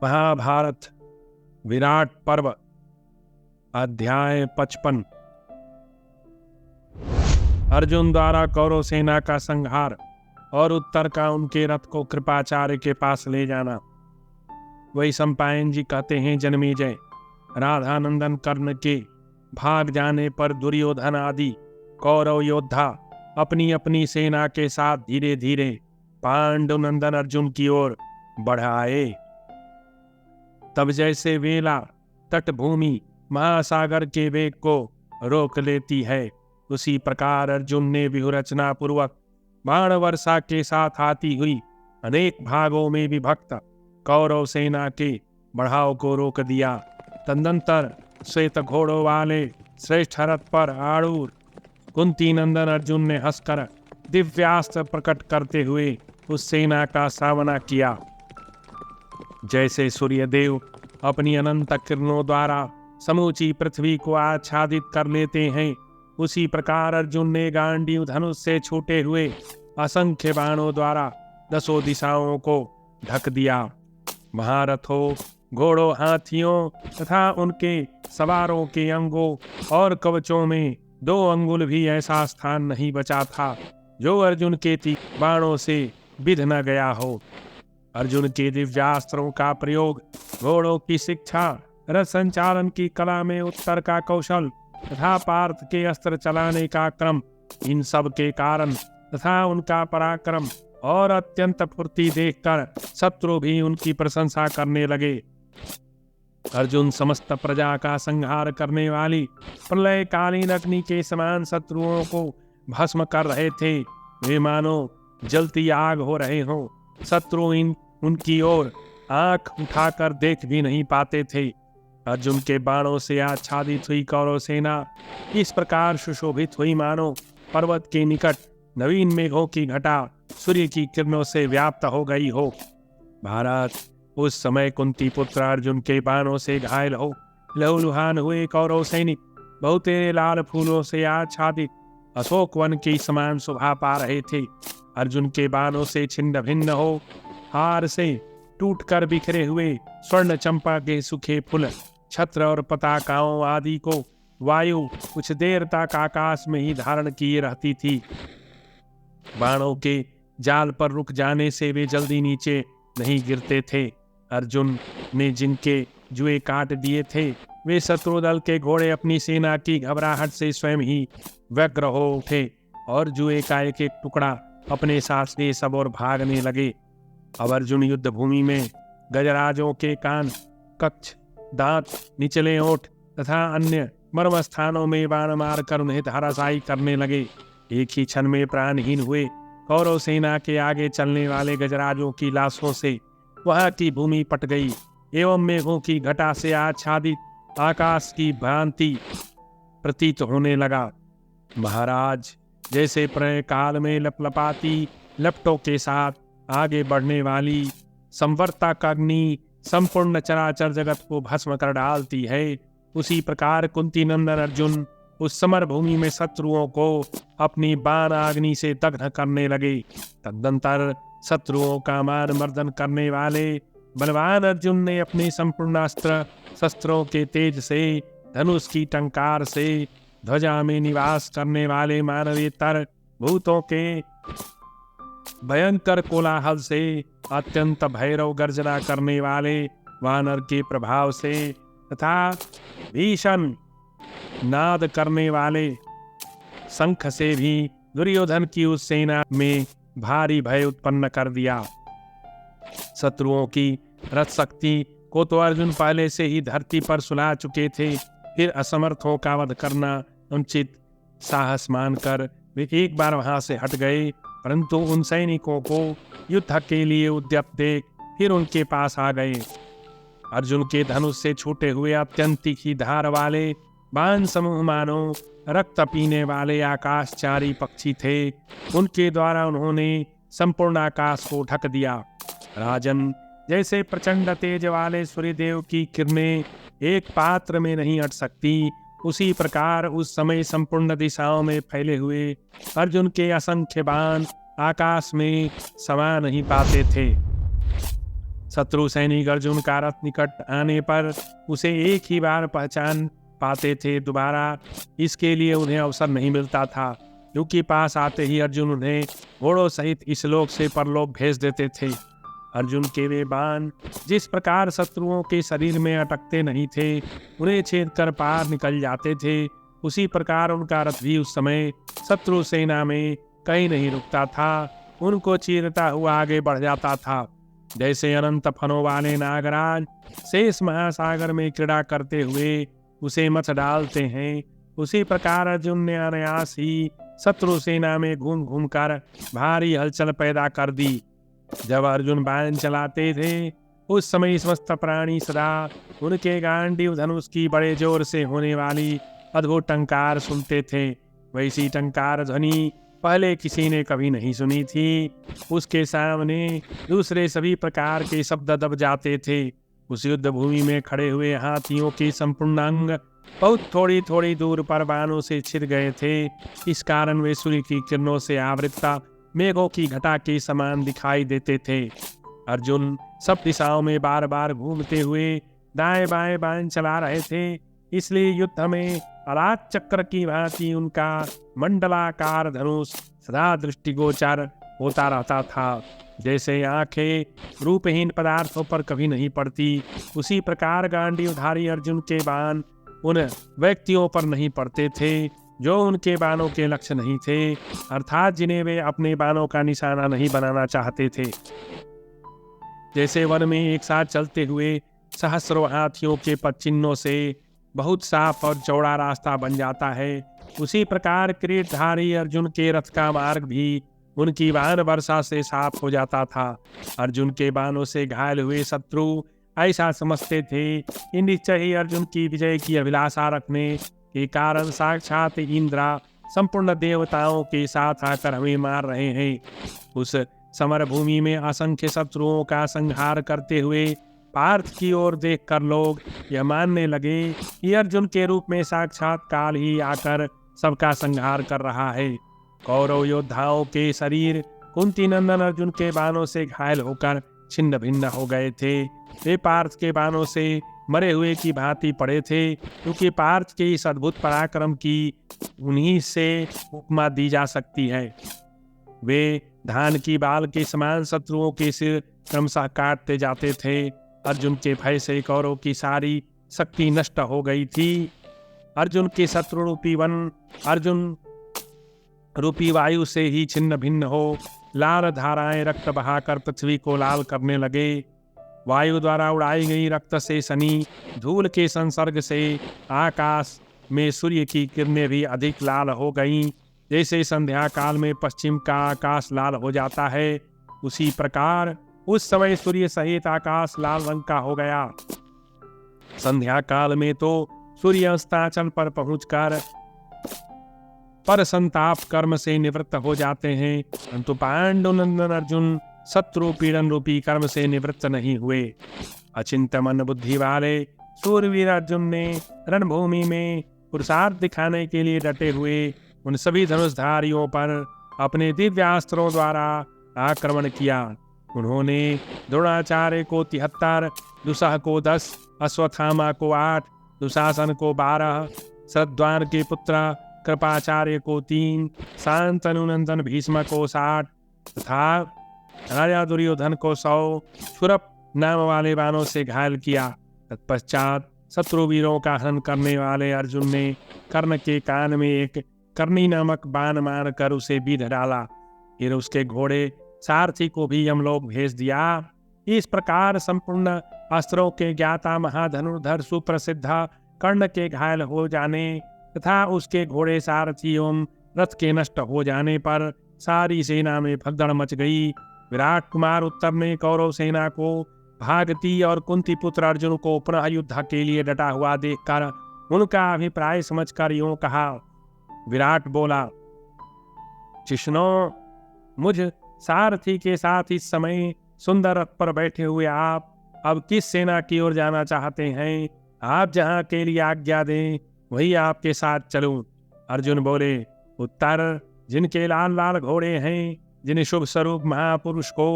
महाभारत विराट पर्व अध्याय 55। अर्जुन द्वारा कौरव सेना का संहार और उत्तर का उनके रथ को कृपाचार्य के पास ले जाना। वही सम्पायन जी कहते हैं, जन्मेजय, राधानंदन कर्ण के भाग जाने पर दुर्योधन आदि कौरव योद्धा अपनी अपनी सेना के साथ धीरे धीरे पांडुनंदन अर्जुन की ओर बढ़ाए। तब जैसे वेला तटभूमि महासागर के वेग को रोक लेती है, उसी प्रकार अर्जुन ने व्यूहरचना पूर्वक बाण वर्षा के साथ आती हुई अनेक भागों में विभक्त कौरव सेना के बढ़ाव को रोक दिया। तदनंतर श्वेत घोड़ों वाले श्रेष्ठ रथ पर आरूढ़ कुंती नंदन अर्जुन ने हंसकर दिव्यास्त्र प्रकट करते हुए उस सेना का सामना किया। जैसे सूर्यदेव अपनी अनंत किरणों द्वारा समूची पृथ्वी को आच्छादित कर लेते हैं, उसी प्रकार अर्जुन ने गांडीव धनुष से छूटे हुए असंख्य बाणों द्वारा दसों दिशाओं को ढक दिया। महारथों, घोड़ों, हाथियों तथा उनके सवारों के अंगों और कवचों में 2 अंगुल भी ऐसा स्थान नहीं बचा था जो अर्जुन के तीर बाणों से बिध न गया हो। अर्जुन के दिव्यास्त्रों का प्रयोग, घोड़ों की शिक्षा, रथ संचालन की कला में उत्तर का कौशल तथा पार्थ के अस्त्र चलाने का क्रम, इन सब के कारण तथा उनका पराक्रम और अत्यंत फुर्ती देखकर शत्रु भी उनकी प्रशंसा करने लगे। अर्जुन समस्त प्रजा का संहार करने वाली प्रलयकालीन अग्नि के समान शत्रुओं को भस्म कर रहे थे। वे मानो जलती आग हो रहे हों। शत्रु उनकी ओर आंख उठाकर देख भी नहीं पाते थे। अर्जुन के बाणों से आच्छादित हुई कौरव सेना इस प्रकार सुशोभित हुई मानो पर्वत के निकट नवीन मेघों की घटा सूर्य की किरणों से व्याप्त हो गई हो। भारत, उस समय कुंती पुत्र अर्जुन के बाणों से घायल हो लहूलुहान हुए कौरव सैनिक बहुतेरे लाल फूलों से आच्छादित अशोक वन की समान शोभा पा रहे थे। अर्जुन के बाणों से छिन्न भिन्न हो हार से टूटकर बिखरे हुए स्वर्ण चंपा के सूखे फूल, छत्र और पताकाओं आदि को वायु कुछ देर तक आकाश में ही धारण किए रहती थी। बाणों के जाल पर रुक जाने से वे जल्दी नीचे नहीं गिरते थे। अर्जुन ने जिनके जुए काट दिए थे, वे शत्रु दल के घोड़े अपनी सेना की घबराहट से स्वयं ही व्यग्र हो उठे और जुए का एक एक टुकड़ा अपने साथ ले सब और भागने लगे। अब अर्जुन युद्ध भूमि में गजराजों के कान, कक्ष, दांत, निचले ओठ तथा अन्य मर्म स्थानों में बाण मारकर उन्हें धराशायी करने लगे। एक ही क्षण में प्राणहीन हुए कौरव सेना के आगे चलने वाले गजराजों की लाशों से वहां की भूमि पट गई एवं मेघों की घटा से आच्छादित आकाश की भ्रांति प्रतीत होने लगा। महाराज, जैसे प्रलय काल में लपलपाती लपटों के साथ आगे बढ़ने वाली संवर्तक अग्नि संपूर्ण चराचर जगत को भस्म कर डालती है, उसी प्रकार कुंती नंदन अर्जुन उस समर भूमि में शत्रुओं को अपनी बाण अग्नि से दग्ध करने लगे। तदनंतर शत्रुओं का मान मर्दन करने वाले बलवान अर्जुन ने अपने संपूर्ण अस्त्र शस्त्रों के तेज से, धनुष की टंकार से, ध्वजा में निवास करने वाले मानवेतर भूतों के भयंकर कोलाहल से, अत्यंत भैरव गर्जना करने वाले वानर के प्रभाव से तथा भीषण नाद करने वाले शंख से भी दुर्योधन की उस सेना में भारी भय उत्पन्न कर दिया। शत्रुओं की रथ शक्ति को तो अर्जुन पहले से ही धरती पर सुला चुके थे, फिर असमर्थों का वध करना अनुचित साहस मानकर वे एक बार वहां से हट गए, परंतु उन सैनिकों को युद्ध के लिए उद्यत देख फिर उनके पास आ गए। अर्जुन के धनुष से छूटे हुए अत्यंत तीखी धार वाले बाण समूह मानो रक्त पीने वाले आकाशचारी पक्षी थे। उनके द्वारा उन्होंने संपूर्ण आकाश को ढक दिया। राजन, जैसे प्रचंड तेज वाले सूर्यदेव की किरणें एक पात्र में नहीं अट सकती, उसी प्रकार उस समय संपूर्ण दिशाओं में फैले हुए अर्जुन के असंख्य बाण आकाश में समा नहीं पाते थे। शत्रु सैनिक अर्जुन का रथ निकट आने पर उसे एक ही बार पहचान पाते थे, दोबारा इसके लिए उन्हें अवसर नहीं मिलता था, क्योंकि पास आते ही अर्जुन उन्हें घोड़ों सहित इस लोक से परलोक भेज देते थे। अर्जुन के वे बाण जिस प्रकार शत्रुओं के शरीर में अटकते नहीं थे, उन्हें छेद कर पार निकल जाते थे, उसी प्रकार उनका रथ भी उस समय शत्रु सेना में कहीं नहीं रुकता था, उनको चीरता हुआ आगे बढ़ जाता था। जैसे अनंत फनों वाले नागराज शेष महासागर में क्रीड़ा करते हुए उसे मथ डालते हैं, उसी प्रकार अर्जुन ने अनायास ही शत्रु सेना में घूम घूम कर भारी हलचल पैदा कर दी। जब अर्जुन बाण चलाते थे उस समय समस्त प्राणी सदा उनके गांडीव धनुष की बड़े जोर से होने वाली अद्भुत टंकार सुनते थे। वैसी टंकार ध्वनि पहले किसी ने कभी नहीं सुनी थी। उसके सामने दूसरे सभी प्रकार के शब्द दब जाते थे। उस युद्ध भूमि में खड़े हुए हाथियों के संपूर्ण अंग बहुत थोड़ी थोड़ी दूर पर बाणों से छिद गए थे। इस कारण वे सूर्य की किरणों से आवृत्ता मेघों की घटा के समान दिखाई देते थे। अर्जुन सब दिशाओं में बार बार घूमते हुए दाएं बाएं बाण चला रहे थे, इसलिए युद्ध में अराग चक्र की भांति उनका मंडलाकार धनुष सदा दृष्टिगोचर होता रहता था। जैसे आंखें रूपहीन पदार्थों पर कभी नहीं पड़ती, उसी प्रकार गांडीवधारी अर्जुन के बाण उन व्यक्तियों पर नहीं पड़ते थे जो उनके बाणों के लक्ष्य नहीं थे, अर्थात जिन्हें वे अपने बाणों का निशाना नहीं बनाना चाहते थे। जैसे वन में एक साथ चलते हुए सहस्रों हाथियों के पदचिन्हों से बहुत साफ और चौड़ा रास्ता बन जाता है, उसी प्रकार किरीटधारी अर्जुन के रथ का मार्ग भी उनकी बाण वर्षा से साफ हो जाता था। अर्जुन के बाणों से घायल हुए शत्रु ऐसा समझते थे कि निश्चय ही अर्जुन की विजय की अभिलाषा रखने के कारण साक्षात इंद्र संपूर्ण देवताओं के साथ आकर हमें मार रहे हैं। उस समर भूमि में असंख्य शत्रुओं का संहार करते हुए पार्थ की ओर देखकर लोग यह मानने लगे कि अर्जुन के रूप में साक्षात काल ही आकर सबका संहार कर रहा है। कौरव योद्धाओं के शरीर कुंती नंदन अर्जुन के बाणों से घायल होकर छिन्न भिन्न हो गए थे। वे पार्थ के बाणों से मरे हुए की भांति पड़े थे, क्योंकि पार्थ के इस अद्भुत पराक्रम की उन्हीं से उपमा दी जा सकती है। वे धान की बाल के समान शत्रुओं के सिर क्रमशः काटते जाते थे। अर्जुन के भय से कौरव की सारी शक्ति नष्ट हो गई थी। अर्जुन के शत्रु रूपी वन अर्जुन रूपी वायु से ही छिन्न भिन्न हो लाल धाराएं रक्त बहाकर पृथ्वी को लाल करने लगे। वायु द्वारा उड़ाई गई रक्त से सनी धूल के संसर्ग से आकाश में सूर्य की किरणें भी अधिक लाल हो गईं। जैसे संध्या काल में पश्चिम का आकाश लाल हो जाता है, उसी प्रकार उस समय सूर्य सहित आकाश लाल रंग का हो गया। संध्या काल में तो सूर्य अस्ताचल पर पहुंचकर पर संताप कर्म से निवृत्त हो जाते हैं, परंतु पांडुनंदन अर्जुन शत्रु पीड़न रूपी कर्म से निवृत्त नहीं हुए। अचिंत्य मन बुद्धि वाले सूरवीर अर्जुन ने रणभूमि में पुरुषार्थ दिखाने के लिए डटे हुए उन सभी धनुषधारियों पर अपने दिव्यास्त्रों द्वारा आक्रमण किया। उन्होंने द्रोणाचार्य को 73, दुसह को 10, अश्वत्थामा को 8, दुशासन को 12, श्रद्धान के पुत्र कृपाचार्य को 3, शांतनुनंदन भीष्म को 60 तथा राजा दुर्योधन को 100 क्षुरप नाम वाले बाणों से घायल किया। तत्पश्चात शत्रुवीरों का हनन करने वाले अर्जुन ने कर्ण के कान में एक कर्णी नामक बाण मारकर उसे बीध डाला। फिर उसके घोड़े सारथी को भी यमलोक भेज दिया। इस प्रकार संपूर्ण अस्त्रों के ज्ञाता महाधनुर्धर सुप्रसिद्ध कर्ण के घायल हो जाने तथा उसके घोड़े सारथी एवं रथ के नष्ट हो जाने पर सारी सेना में भगदड़ मच गई। विराट कुमार उत्तम ने कौरव सेना को भागती और कुंती पुत्र अर्जुन को पुनः युद्ध के लिए डटा हुआ देखकर उनका अभिप्राय समझकर यूं कहा। विराट बोला, शिष्णों, मुझ सारथी के साथ इस समय सुंदर रथ पर बैठे हुए आप अब किस सेना की ओर जाना चाहते हैं? आप जहां के लिए आज्ञा दें वही आपके साथ चलूं। अर्जुन बोले, उत्तर, जिनके लाल लाल घोड़े हैं, जिन शुभ स्वरूप महापुरुष को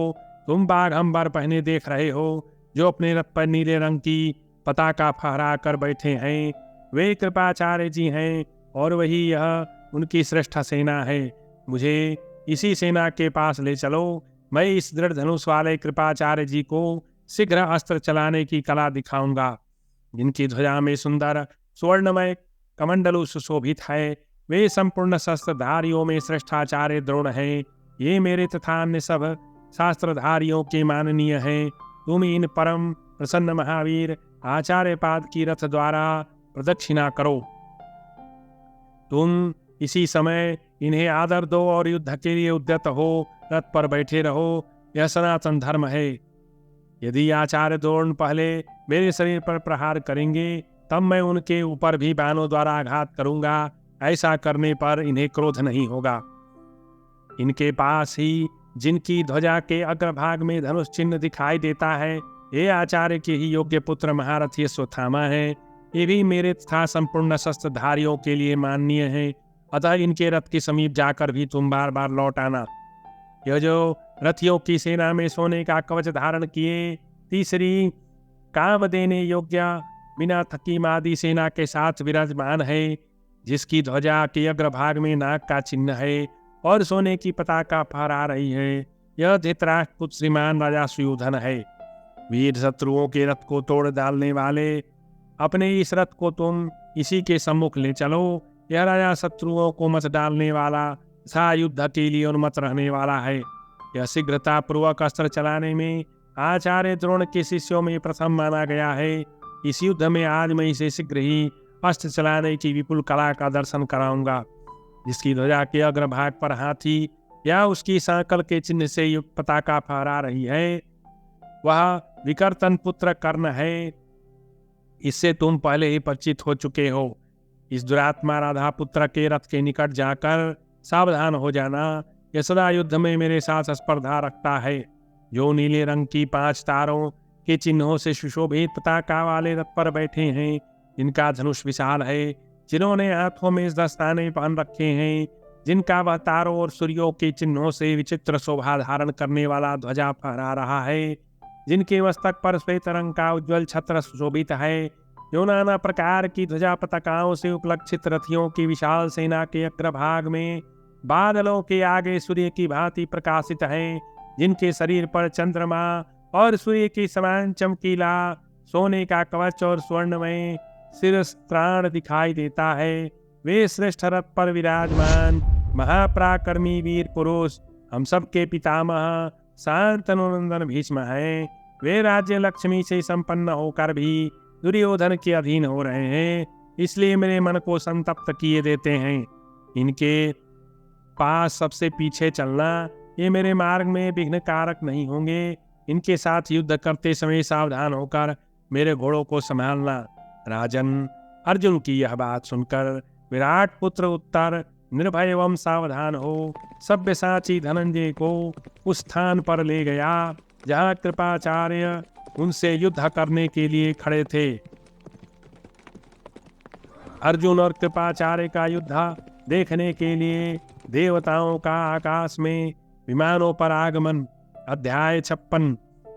तुम बाघंबर पहने देख रहे हो, जो अपने रथ पर नीले रंग की पताका फहरा कर बैठे हैं, वे कृपाचार्य जी हैं और वही यह उनकी श्रेष्ठ सेना है। मुझे इसी सेना के पास ले चलो। मैं इस दृढ़ धनुष वाले कृपाचार्य जी को शीघ्र अस्त्र चलाने की कला दिखाऊंगा। जिनकी ध्वजा में सुंदर स्वर्णमय कमंडलु सुशोभित है, वे संपूर्ण शस्त्रधारियों में श्रेष्ठाचार्य द्रोण हैं। ये मेरे तथा अन्य सब शास्त्रधारियों के माननीय हैं। तुम इन परम प्रसन्न महावीर आचार्य पाद की रथ द्वारा प्रदक्षिणा करो। तुम इसी समय इन्हें आदर दो और युद्ध के लिए उद्यत हो, रथ पर बैठे रहो। यह सनातन धर्म है। यदि आचार्य द्रोण पहले मेरे शरीर पर प्रहार करेंगे, तब मैं उनके ऊपर भी बाणों द्वारा आघात करूंगा। ऐसा करने पर इन्हें क्रोध नहीं होगा। इनके पास ही जिनकी ध्वजा के अग्रभाग में धनुष चिन्ह दिखाई देता है, ये आचार्य के ही योग्य पुत्र महारथी अश्वत्थामा है। ये भी मेरे तथा संपूर्ण शस्त्रधारियों के लिए माननीय है। अतः इनके रथ के समीप जाकर भी तुम बार बार लौट आना। यह जो रथियों की सेना में सोने का कवच धारण किए, तीसरी काम देने योग्य बिना थकीम आदि सेना के साथ विराजमान है, जिसकी ध्वजा के अग्रभाग में नाग का चिन्ह है और सोने की पताका फहरा रही है, यह धृतराष्ट्र पुत्र श्रीमान राजा सुयोधन है। वीर शत्रुओं के रथ को तोड़ डालने वाले अपने इस रथ को तुम इसी के सम्मुख ले चलो। यह राजा शत्रुओं को मत डालने वाला तथा युद्ध के लिए उन्मत्त रहने वाला है। यह शीघ्रता पूर्वक अस्त्र चलाने में आचार्य द्रोण के शिष्यों में प्रथम माना गया है। इस युद्ध में आज मैं इसे शीघ्र ही अस्त्र चलाने की विपुल कला का दर्शन कराऊंगा। जिसकी ध्वजा के अग्रभाग पर हाथी या उसकी सांकल के चिन्ह से युक्त पताका फहरा रही है, वह विकर्तन पुत्र कर्ण है। इससे तुम पहले ही परिचित हो चुके हो। इस दुरात्मा राधा पुत्र के रथ के निकट जाकर सावधान हो जाना। यह सदा युद्ध में मेरे साथ स्पर्धा रखता है। जो नीले रंग की 5 तारों के चिन्हों से सुशोभित पताका वाले रथ पर बैठे हैं, जिनका धनुष विशाल है, जिन्होंने हाथों में 10 दाने पहन रखे हैं, जिनका वह तारों और सूर्यों के चिन्हों से विचित्र शोभा धारण करने वाला ध्वजा फहरा रहा है, जिनके मस्तक पर श्वेत रंग का उज्ज्वल छत्र सुशोभित है, जो नाना प्रकार की ध्वजा पताकाओं से उपलक्षित रथियों की विशाल सेना के अग्रभाग में बादलों के आगे सूर्य की भांति प्रकाशित है, जिनके शरीर पर चंद्रमा और सूर्य के समान चमकीला सोने का कवच और स्वर्णमय शिरस्त्राण दिखाई देता है। वे श्रेष्ठ रथ पर विराजमान महापराक्रमी वीर पुरुष हम सबके पितामह शांतनुनंदन भीष्म हैं। वे राज्य लक्ष्मी से संपन्न होकर भी दुर्योधन के अधीन हो रहे हैं, इसलिए मेरे मन को संतप्त किए देते हैं। इनके पास सबसे पीछे चलना, ये मेरे मार्ग में विघ्न कारक नहीं होंगे। इनके साथ युद्ध करते समय सावधान होकर मेरे घोड़ों को संभालना। राजन, अर्जुन की यह बात सुनकर विराट पुत्र उत्तर निर्भय एवं सावधान हो सव्यसाची धनंजय को उस स्थान पर ले गया जहाँ कृपाचार्य उनसे युद्ध करने के लिए खड़े थे। अर्जुन और कृपाचार्य का युद्ध देखने के लिए देवताओं का आकाश में विमानों पर आगमन। अध्याय 56।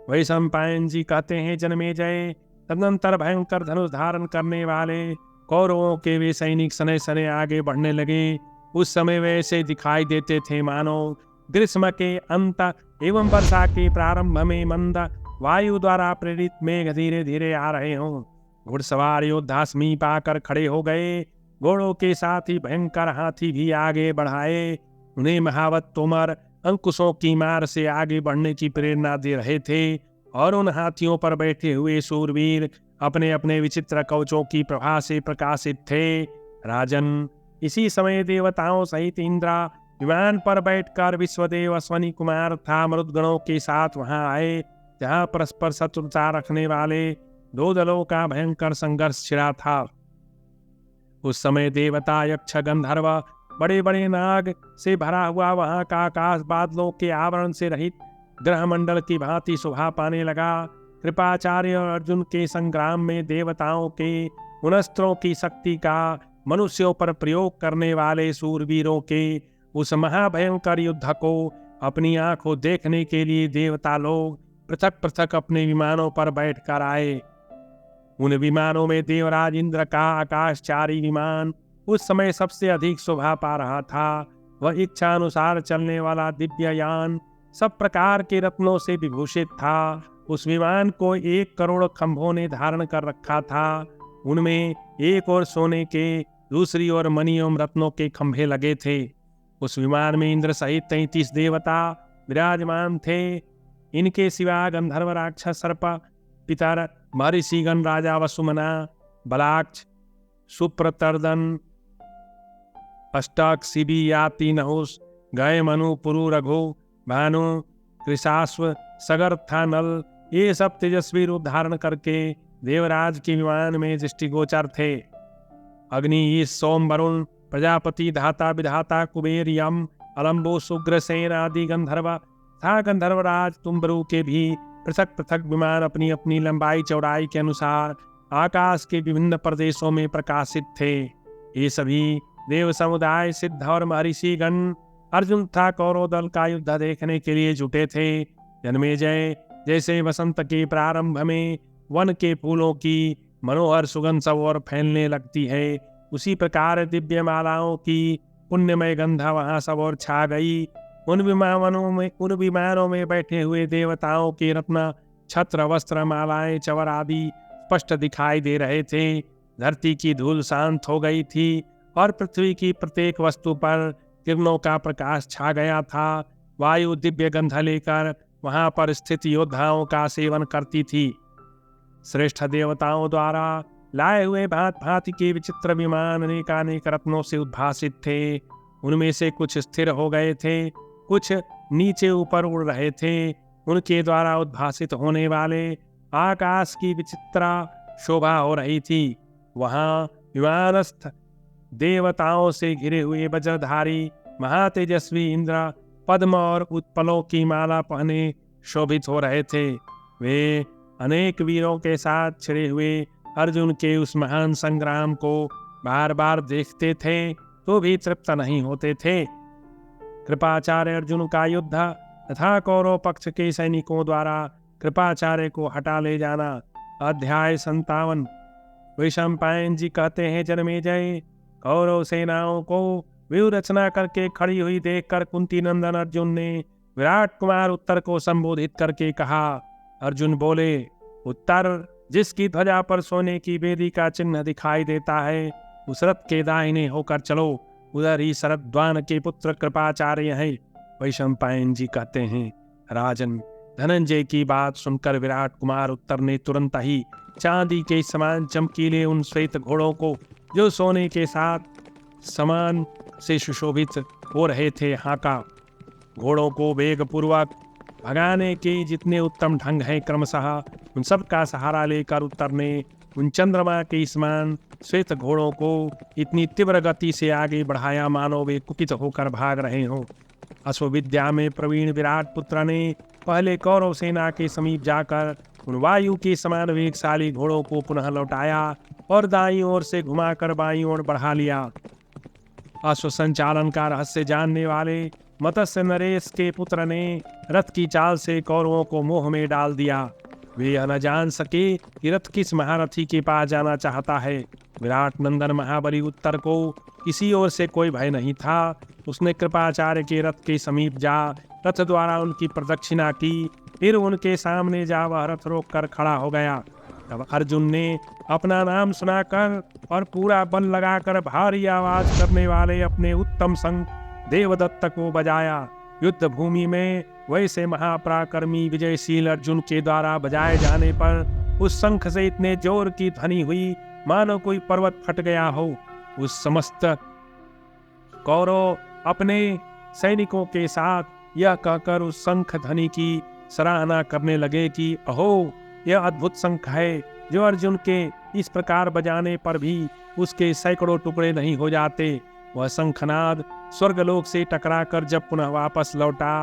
वैशंपायन जी कहते हैं, जन्मेजय, तदनंतर भयंकर धनुष धारण करने वाले कौरवों के वे सैनिक सने सने आगे बढ़ने लगे। उस समय वे ऐसे दिखाई देते थे मानो ग्रीष्म के अंत एवं वर्षा के प्रारंभ में मंद वायु द्वारा प्रेरित मेघ धीरे धीरे आ रहे हों। घुड़सवार योद्धा समीप आकर खड़े हो गए। घोड़ों के साथ ही भयंकर हाथी भी आगे बढ़ाए। उन्हें महावत तोमर अंकुशों की मार से आगे बढ़ने की प्रेरणा दे रहे थे और उन हाथियों पर बैठे हुए शूरवीर अपने अपने विचित्र कवचों की प्रभा से प्रकाशित थे। राजन, इसी समय देवताओं सहित इंद्र विमान पर बैठकर विश्वदेव अश्वनी कुमार था मरुदगणों के साथ वहां आए, जहां परस्पर शत्रुता रखने वाले 2 दलों का भयंकर संघर्ष छिड़ा था। उस समय देवता, यक्ष, गंधर्व, बड़े बड़े नाग से भरा हुआ वहां का आकाश बादलों के आवरण से रहित ग्रह मंडल की भांति शोभा पाने लगा। कृपाचार्य और अर्जुन के संग्राम में देवताओं के उन अस्त्रों की शक्ति का मनुष्यों पर प्रयोग करने वाले सूरवीरों के उस महाभयंकर युद्ध को अपनी आंखों देखने के लिए देवता लोग पृथक पृथक अपने विमानों पर बैठकर आए। उन विमानों में देवराज इंद्र का आकाशचारी विमान उस समय सबसे अधिक शोभा पा रहा था। वह इच्छा अनुसार चलने वाला दिव्य यान सब प्रकार के रत्नों से विभूषित था। उस विमान को 1 करोड़ खंभों ने धारण कर रखा था। उनमें एक ओर सोने के, दूसरी ओर मणि एवं रत्नों के खंभे लगे थे। उस विमान में इंद्र सहित 33 देवता विराजमान थे। इनके सिवा गंधर्व, राक्षस, सर्प, पितर, महर्षिगण, राजा वसुमना, बलाक्ष, सुप्रतर्दन, अष्टक, शिबी, याति, नहुस, गय, मनु, पुरु, रघु, भानु, कृशाश्व, सगर्था, नल, ये सब तेजस्वी रूप धारण करके देवराज के विमान में दृष्टिगोचर थे। अग्नि, ईश, सोम, वरुण, प्रजापति, धाता, विधाता, कुबेर, यम, अलम्बो, सुग्रसेन आदि गंधर्व तथा गंधर्वराज तुम्बरु के भी पृथक पृथक विमान अपनी अपनी लंबाई चौड़ाई के अनुसार आकाश के विभिन्न प्रदेशों में प्रकाशित थे। ये सभी देव समुदाय, सिद्ध और महर्षि गण अर्जुन तथा कौरव दल का युद्ध देखने के लिए जुटे थे। जन्मेजय, जैसे वसंत के प्रारंभ में वन के फूलों की मनोहर सुगंध सब ओर फैलने लगती है, उसी प्रकार दिव्य मालाओं की पुण्यमय गंधा वहां सब ओर छा गई। उन विमानों में बैठे हुए देवताओं के रत्न, छत्र, वस्त्र, मालाएं, चवर आदि स्पष्ट दिखाई दे रहे थे। धरती की धूल शांत हो गई थी और पृथ्वी की प्रत्येक वस्तु पर किरणों का प्रकाश छा गया था। वायु दिव्य गंध लेकर वहां पर स्थित योद्धाओं का सेवन करती थी। श्रेष्ठ देवताओं द्वारा लाए हुए भांत भांति के विचित्र विमान अनेकानेक रत्नों से उद्भासित थे। उनमें से कुछ स्थिर हो गए थे, कुछ नीचे ऊपर उड़ रहे थे। उनके द्वारा उद्भासित होने वाले आकाश की विचित्र शोभा हो रही थी। वहां विमानस्थ देवताओं से घिरे हुए वज्रधारी महातेजस्वी इंद्र पद्म और उत्पलों की माला पहने शोभित हो रहे थे। वे अनेक वीरों के साथ छिड़े हुए अर्जुन के उस महान संग्राम को बार बार देखते थे तो भी तृप्त नहीं होते थे। कृपाचार्य अर्जुन का युद्ध तथा कौरव पक्ष के सैनिकों द्वारा कृपाचार्य को हटा ले जाना। अध्याय 57। वैशंपायन जी कहते हैं, जन्मेजय, कौरव सेनाओं को व्यूह रचना करके खड़ी हुई देखकर कुंती नंदन अर्जुन ने विराट कुमार उत्तर को संबोधित करके कहा। अर्जुन बोले, उत्तर, जिसकी ध्वजा पर सोने की वेदी का चिन्ह दिखाई देता है, उस रथ के दाहिने होकर चलो। उधर ही शरद्वान के पुत्र कृपाचार्य हैं। वैशंपायन जी कहते हैं, राजन, धनंजय की बात सुनकर विराट कुमार उत्तर ने तुरंत ही चांदी के समान चमकीले उन श्वेत घोड़ों को, जो सोने के साथ समान से सुशोभित हो रहे थे, हाँका। घोड़ों को वेग पूर्वक भगाने के जितने उत्तम ढंग हैं, क्रमशः उन सब का सहारा लेकर उत्तर ने उन चंद्रमा के समान श्वेत घोड़ों को इतनी तीव्र गति से आगे बढ़ाया मानो वे कुपित होकर भाग रहे हों। अश्वविद्या में प्रवीण विराट पुत्र ने पहले कौरव सेना के समीप जाकर उन वायु के समान वेगशाली घोड़ों को पुनः लौटाया और दाईं ओर से घुमाकर बाईं ओर बढ़ा लिया। अश्व संचालन का रहस्य जानने वाले मत्स्य नरेश के पुत्र ने रथ की चाल से कौरवों को मोह में डाल दिया। वे यह न जान सके कि रथ किस महारथी के पास जाना चाहता है। विराट नंदन महाबली उत्तर को किसी ओर से कोई भय नहीं था। उसने कृपाचार्य के रथ के समीप जा रथ द्वारा उनकी प्रदक्षिणा की, फिर उनके सामने जा वह रथ रोक कर खड़ा हो गया। तब अर्जुन ने अपना नाम सुनाकर और पूरा बल लगाकर भारी आवाज करने वाले अपने उत्तम संग देवदत्त को बजाया। युद्ध भूमि में वैसे महापराक्रमी विजयशील अर्जुन के द्वारा बजाए जाने पर उस शंख से इतने जोर की ध्वनि हुई मानो कोई पर्वत फट गया हो। उस समस्त कौरव अपने सैनिकों के साथ यह कहकर उस शंख ध्वनि की सराहना करने लगे कि अहो, यह अद्भुत शंख है जो अर्जुन के इस प्रकार बजाने पर भी उसके सैकड़ों टुकड़े नहीं हो जाते। वह शंखनाद स्वर्गलोक से टकराकर जब पुनः वापस लौटा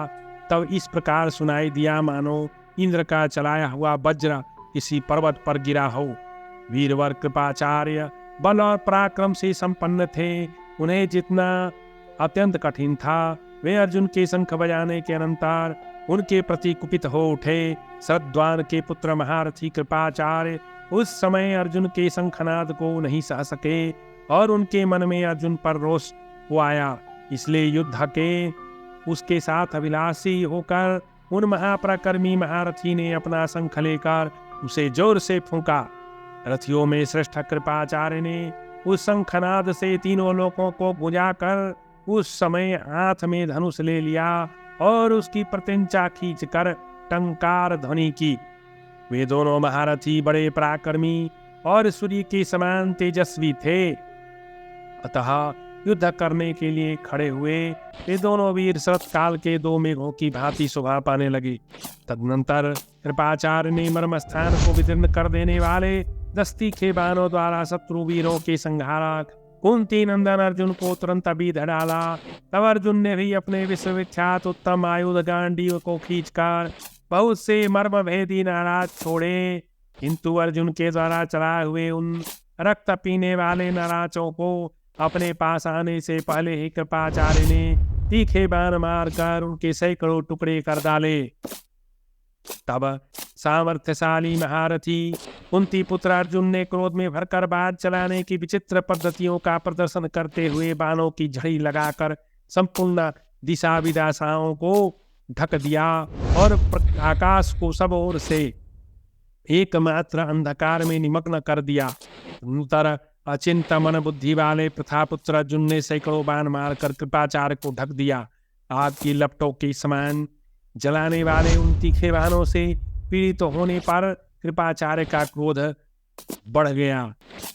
तब इस प्रकार सुनाई दिया मानो इंद्र का चलाया हुआ वज्र किसी पर्वत पर गिरा हो। वीरवर कृपाचार्य बल और पराक्रम से संपन्न थे। उन्हें जितना अत्यंत कठिन था वे अर्जुन के शंख बजाने के अनंतर उनके प्रति कुपित हो उठे। सद्वान के पुत्र महारथी कृपाचार्य उस समय अर्जुन के शंखनाद को नहीं सह सके और उनके मन में अर्जुन पर रोष हो आया। इसलिए युद्ध के उसके साथ अभिलाषी होकर उन महापराक्रमी महारथी ने अपना शंख लेकर उसे जोर से फूंका। रथियों में श्रेष्ठ कृपाचार्य ने उस शंखनाद से तीनों लोकों को बुझाकर उस समय हाथ में धनुष ले लिया और उसकी प्रत्यंचा खींचकर टंकार ध्वनि की। वे दोनों महारथी बड़े पराक्रमी और सूर्य के समान तेजस्वी थे, अतः युद्ध करने के लिए खड़े हुए। ये दोनों वीर शरत काल के दो मेघों की भांति शोभा पाने लगे। तदनंतर कृपाचार्य ने मर्म स्थान को विदीर्ण कर देने वाले 10 तीखे बाणों द्वारा शत्रु वीरों के संहारक कुंती नंदन अर्जुन को तुरंत बीध डाला। तब अर्जुन ने भी अपने विश्वविख्यात उत्तम आयुध गांडीव को खींचकर बहुत से मर्म भेदी नाराज छोड़े, किंतु अर्जुन के द्वारा चलाए हुए उन रक्त पीने वाले नाराजों को अपने पास आने से पहले ही कृपाचार्य ने तीखे बाण मारकर उनके सैकड़ों टुकड़े कर डाले। तब सामर्थ्यशाली महारथी कुंती पुत्र अर्जुन ने क्रोध में भरकर बाण चलाने की विचित्र पद्धतियों का प्रदर्शन करते हुए बाणों की झड़ी लगाकर संपूर्ण दिशा विदिशाओं को ढक दिया और आकाश को सब ओर से एकमात्र अंधकार में निमग्न कर दिया। नूतर अचिंत मन बुद्धि वाले प्रथापुत्र अर्जुन ने सैकड़ों बाण मारकर कृपाचार्य को ढक दिया। आग की लपटों के समान जलाने वाले उन तीखे बाणों से पीड़ित होने पर कृपाचार्य का क्रोध बढ़ गया।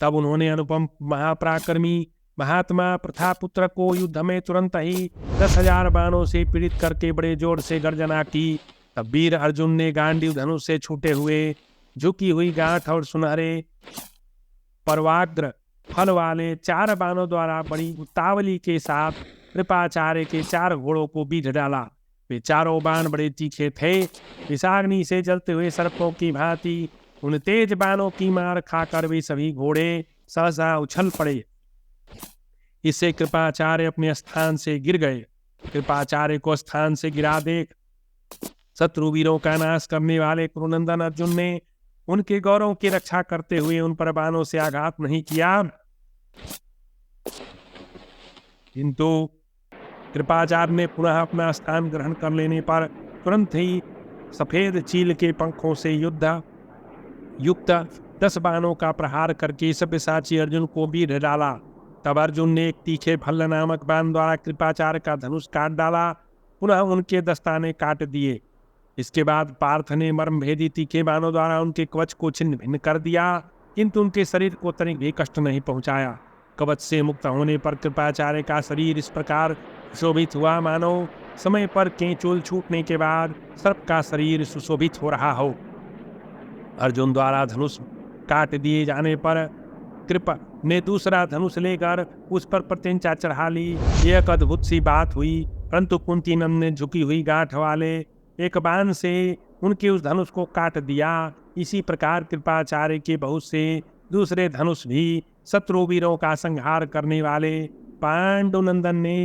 तब उन्होंने अनुपम महापराक्रमी महात्मा प्रथापुत्र को युद्ध में तुरंत ही 10,000 बाणों से पीड़ित करके बड़े जोर से गर्जना की। तब वीर अर्जुन ने गांडीव धनुष से छूटे हुए झुकी हुई गांठ और सुनहरे परवाग्र फल वाले 4 बाणों द्वारा बड़ी उतावली के साथ कृपाचार्य के 4 घोड़ों को बीध डाला। वे चारों बाण बड़े तीखे थे। विषाग्नि से जलते हुए सर्पों की भांति उन तेज बाणों की मार खाकर वे सभी घोड़े सहसा उछल पड़े। इससे कृपाचार्य अपने स्थान से गिर गए। कृपाचार्य को स्थान से गिरा देख शत्रु वीरों का नाश करने वाले कुरुनंदन अर्जुन ने उनके गौरव की रक्षा करते हुए उन पर बाणों से आघात नहीं किया, किंतु कृपाचार्य ने पुनः अपना स्थान ग्रहण कर लेने पर तुरंत ही सफेद चील के पंखों से युद्ध युक्त 10 बाणों का प्रहार करके सब्यसाची अर्जुन को बीध डाला। तब अर्जुन ने एक तीखे भल्ल नामक बाण द्वारा कृपाचार्य का धनुष काट डाला, पुनः उनके दस्ताने काट दिए। इसके बाद पार्थ ने मर्म भेदी तीखे बाणों द्वारा उनके कवच को छिन्न भिन्न कर दिया, किंतु उनके शरीर को तनिक भी कष्ट नहीं पहुंचाया। कवच से मुक्त होने पर कृपाचार्य का शरीर इस प्रकार सुशोभित हुआ मानो समय पर केंचुल छूटने के बाद सर्प का शरीर सुशोभित हो रहा हो। अर्जुन द्वारा धनुष काट दिए जाने पर कृपा ने दूसरा धनुष लेकर उस पर प्रत्यंचा चढ़ा ली। एक अद्भुत सी बात हुई, परंतु कुंती नंद ने झुकी हुई गांठ वाले एक बाण से उनके उस धनुष को काट दिया। इसी प्रकार कृपाचार्य के बहुत से दूसरे धनुष भी शत्रु वीरों का संहार करने वाले पांडुनंदन ने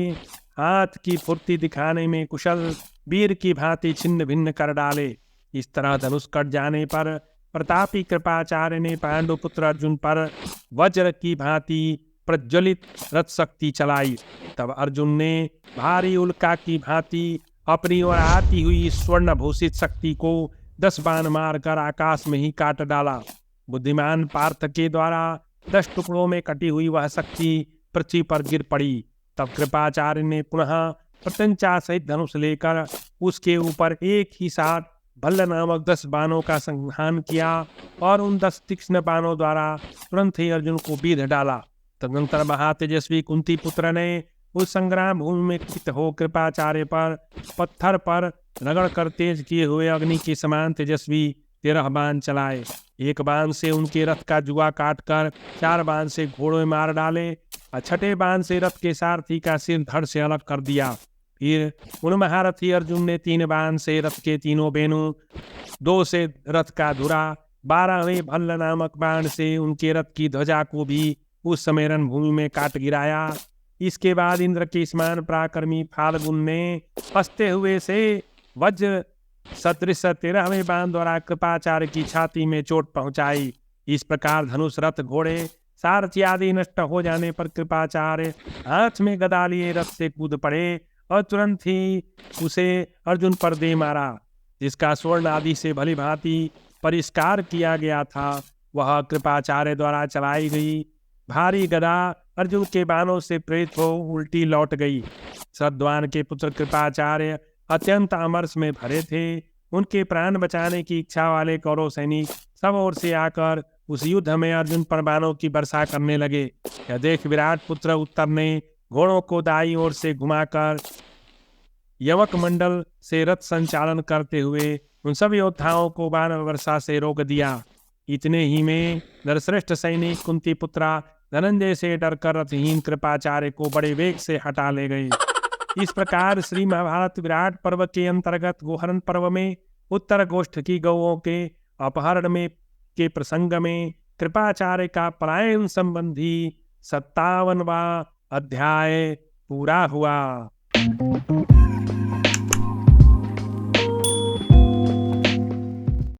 हाथ की फुर्ती दिखाने में कुशल वीर की भांति छिन्न भिन्न कर डाले। इस तरह धनुष कट जाने पर प्रतापी कृपाचार्य ने पांडुपुत्र अर्जुन पर वज्र की भांति प्रज्वलित रथ शक्ति चलाई। तब अर्जुन ने भारी उल्का की भांति अपनी ओर आती हुई स्वर्ण भूषित शक्ति को 10 बाण मारकर आकाश में ही काट डाला। बुद्धिमान पार्थ के द्वारा 10 टुकड़ों में कटी हुई वह शक्ति पृथ्वी पर गिर पड़ी। तब कृपाचार्य ने पुनः प्रत्यंचा सहित धनुष लेकर उसके ऊपर एक ही साथ भल्ल नामक 10 बाणों का संहार किया और उन 10 तीक्ष्ण बाणों द्वारा तुरंत ही अर्जुन को बीध डाला। तदनंतर महातेजस्वी कुंती पुत्र ने उस संग्राम भूमि में स्थित हो कृपाचार्य पर पत्थर पर रगड़ कर तेज किए हुए अग्नि के समान तेजस्वी 13 बाण चलाए। एक बाण से उनके रथ का जुआ काटकर 4 बाण से घोड़ों में मार डाले और 6ठे बाण से रथ के सारथी का सिर धड़ से अलग कर दिया। फिर उन महारथी अर्जुन ने 3 बाण से रथ के तीनों बेनु, 2 से रथ का धुरा, 12वें भल्ल नामक बाण से उनके रथ की ध्वजा को भी उस समय रणभूमि में काट गिराया। इसके बाद इंद्र के समान पराक्रमी फाल्गुन ने फंसते हुए से वज्र सदृश 13वें बाण द्वारा कृपाचार्य की छाती में चोट पहुंचाई। इस प्रकार धनुष, रथ, घोड़े, सारथी आदि नष्ट हो जाने पर कृपाचार्य हाथ में गदा लिए रथ से कूद पड़े और तुरंत ही उसे अर्जुन पर दे मारा। जिसका स्वर्ण आदि से भली भांति परिष्कार किया गया था, वह कृपाचार्य द्वारा चलाई गई भारी गदा अर्जुन के बाणों से प्रेरित हो उल्टी लौट गई। श्रद्धान के पुत्र कृपाचार्य अत्यंत अमरस में भरे थे। उनके प्राण बचाने की इच्छा वाले कौरव सैनिक सब ओर से आकर उस युद्ध में अर्जुन पर बाणों की वर्षा करने लगे। यह देख विराट पुत्र उत्तर ने घोड़ों को दाईं ओर से घुमाकर यवक मंडल से रथ संचालन करते हुए उन सब योद्धाओं को बाण वर्षा से रोक दिया। इतने ही में नरश्रेष्ठ सैनिक कुंती पुत्रा धनंजय से डरकर रथहीन कृपाचार्य को बड़े वेग से हटा ले गए। इस प्रकार श्री महाभारत विराट पर्व के अंतर्गत गोहरण पर्व में उत्तर गोष्ठ की गौओं के अपहरण में के प्रसंग में कृपाचार्य का पलायन संबंधी 57वां अध्याय पूरा हुआ।